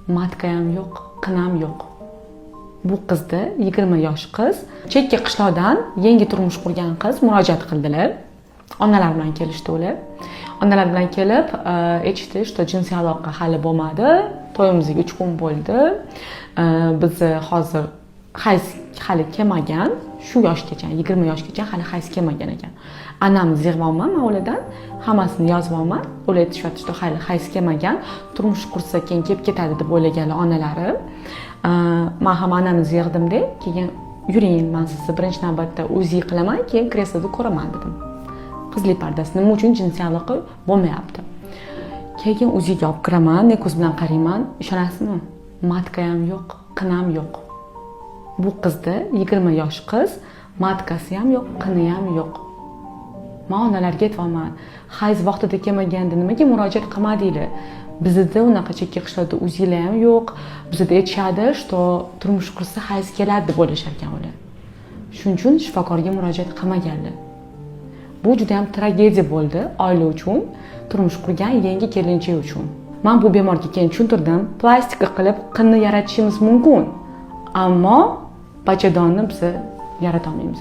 Matka ham yo'q, qin ham yo'q. Bu qizni 20 yosh qiz, chekka qishloqdan yangi turmush qurgan qiz murojaat qildilar. Onalar bilan kelishdi ular. Onalar bilan kelib, aytishdi, что jinsiy aloqa hali bo'lmadi. To'yimizga 3 kun bo'ldi. Biz hozir hayz hali kelmagan, shu yoshgacha, 20 yoshgacha hali hayz kelmagan ekan. Anamiz yig'monman mavladan, hammasini yozibman. Ular aytishyapti, что hali hayz kelmagan, turmush qursa keyin kelib ketadi deb o'ylaganlar onalari. Men ham anamizni yig'dimda, keyin yuring, men sizni birinchi navbatda UZI qilaman, keyin kresloda ko'raman dedim. Qizlik pardasi nima uchun jinsiy aloqa bo'lmayapti. Keyin UZIga olib kiraman, ko'z bilan qarayman, ishonasizmi? Matka ham yo'q, qin ham yo'q. Bu qizni 20 yosh qiz, matkasi ham yo'q, qini ham yo'q. Men onalarga aytibman, hayz vaqtida kelmaganda nimaga murojaat qilmadinglar? Bizda unaqa chekka qishloqda UZIlar ham yo'q. Bizda aytishadi, что turmush qursa hayz keladi deb o'ylashar ekan ular. Shuning uchun shifokorga murojaat qilmaganlar. Bu juda ham tragediya bo'ldi oila uchun, turmush qurgan yangi kelinchak uchun. Men bu bemorga keyin tushuntirdim, plastika qilib qinni yaratishimiz mumkin. Ammo bachadonni biz yarata olmaymiz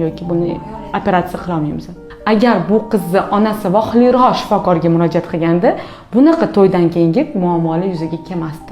yoki buni operatsiya qila olmaymiz. Agar bu qizni onasi vohliroq shifokorga murojaat qilganda, bunaqa to'ydan keyingi muammolar yuzaga kelmasdi.